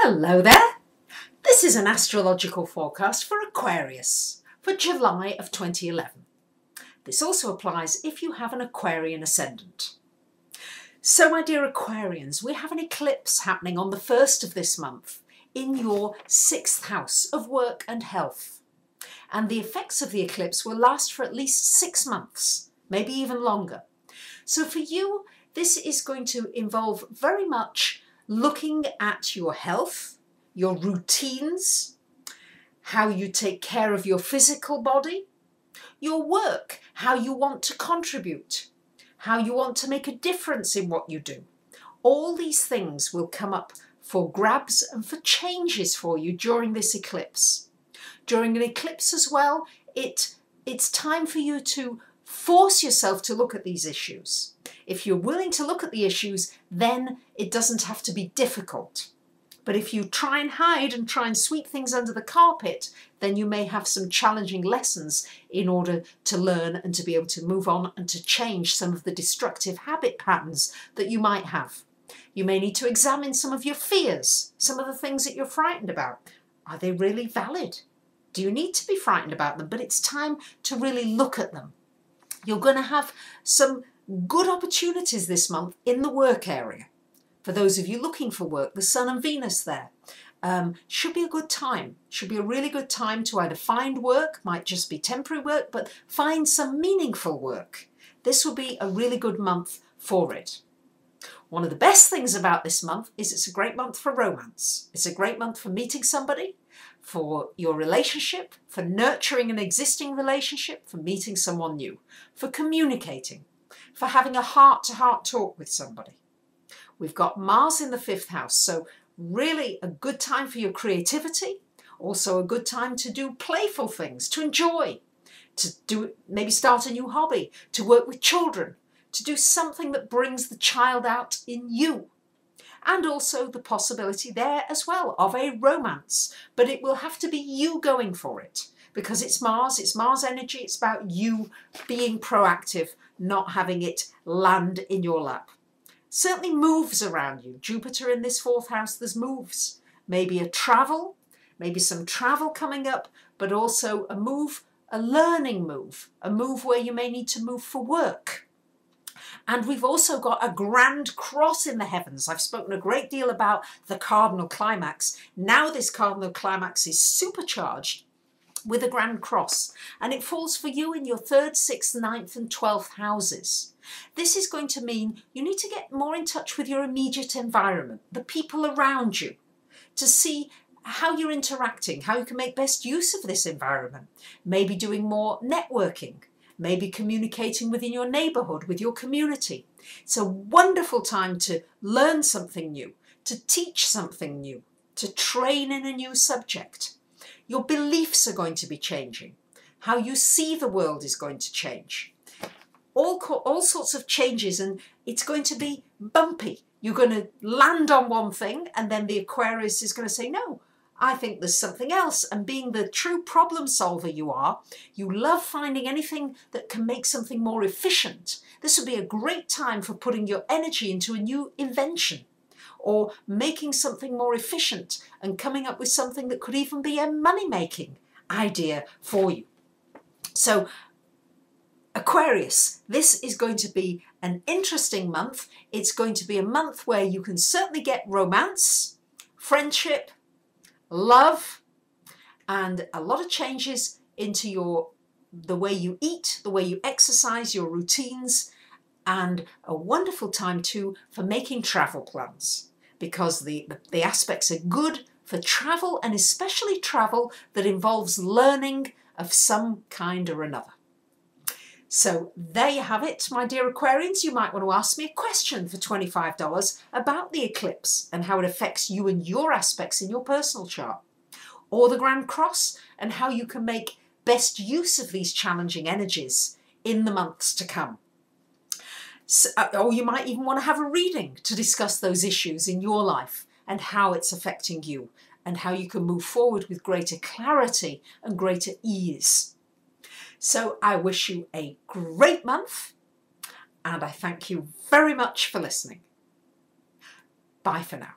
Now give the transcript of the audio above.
Hello there. This is an astrological forecast for Aquarius for July of 2011. This also applies if you have an Aquarian ascendant. So my dear Aquarians, we have an eclipse happening on the 1st of this month in your 6th house of work and health. And the effects of the eclipse will last for at least 6 months, maybe even longer. So for you, this is going to involve very much looking at your health, your routines, how you take care of your physical body, your work, how you want to contribute, how you want to make a difference in what you do. All these things will come up for grabs and for changes for you during this eclipse. During an eclipse as well, it's time for you to force yourself to look at these issues. If you're willing to look at the issues, then it doesn't have to be difficult. But if you try and hide and try and sweep things under the carpet, then you may have some challenging lessons in order to learn and to be able to move on and to change some of the destructive habit patterns that you might have. You may need to examine some of your fears, some of the things that you're frightened about. Are they really valid? Do you need to be frightened about them? But it's time to really look at them. You're going to have some good opportunities this month in the work area. For those of you looking for work, the Sun and Venus there should be a good time. Should be a really good time to either find work, might just be temporary work, but find some meaningful work. This will be a really good month for it. One of the best things about this month is it's a great month for romance. It's a great month for meeting somebody, for your relationship, for nurturing an existing relationship, for meeting someone new, for communicating, for having a heart-to-heart talk with somebody. We've got Mars in the 5th house, so really a good time for your creativity, also a good time to do playful things, to enjoy, maybe start a new hobby, to work with children, to do something that brings the child out in you. And also the possibility there as well of a romance, but it will have to be you going for it because it's Mars energy, it's about you being proactive, not having it land in your lap. Certainly moves around you. Jupiter in this 4th house, there's moves. Maybe a travel, maybe some travel coming up, but also a move, a learning move, a move where you may need to move for work. And we've also got a grand cross in the heavens. I've spoken a great deal about the cardinal climax. Now this cardinal climax is supercharged with a grand cross, and it falls for you in your 3rd, 6th, 9th and 12th houses. This is going to mean you need to get more in touch with your immediate environment, the people around you, to see how you're interacting, how you can make best use of this environment. Maybe doing more networking, maybe communicating within your neighbourhood, with your community. It's a wonderful time to learn something new, to teach something new, to train in a new subject. Your beliefs are going to be changing. How you see the world is going to change. All sorts of changes, and it's going to be bumpy. You're going to land on one thing and then the Aquarius is going to say, no, I think there's something else. And being the true problem solver you are, you love finding anything that can make something more efficient. This would be a great time for putting your energy into a new invention or making something more efficient and coming up with something that could even be a money-making idea for you. So Aquarius, this is going to be an interesting month. It's going to be a month where you can certainly get romance, friendship, love, and a lot of changes into the way you eat, the way you exercise, your routines, and a wonderful time too for making travel plans, because the aspects are good for travel, and especially travel that involves learning of some kind or another. So there you have it, my dear Aquarians. You might want to ask me a question for $25 about the eclipse and how it affects you and your aspects in your personal chart, or the Grand Cross and how you can make best use of these challenging energies in the months to come. So, or you might even want to have a reading to discuss those issues in your life and how it's affecting you and how you can move forward with greater clarity and greater ease. So I wish you a great month, and I thank you very much for listening. Bye for now.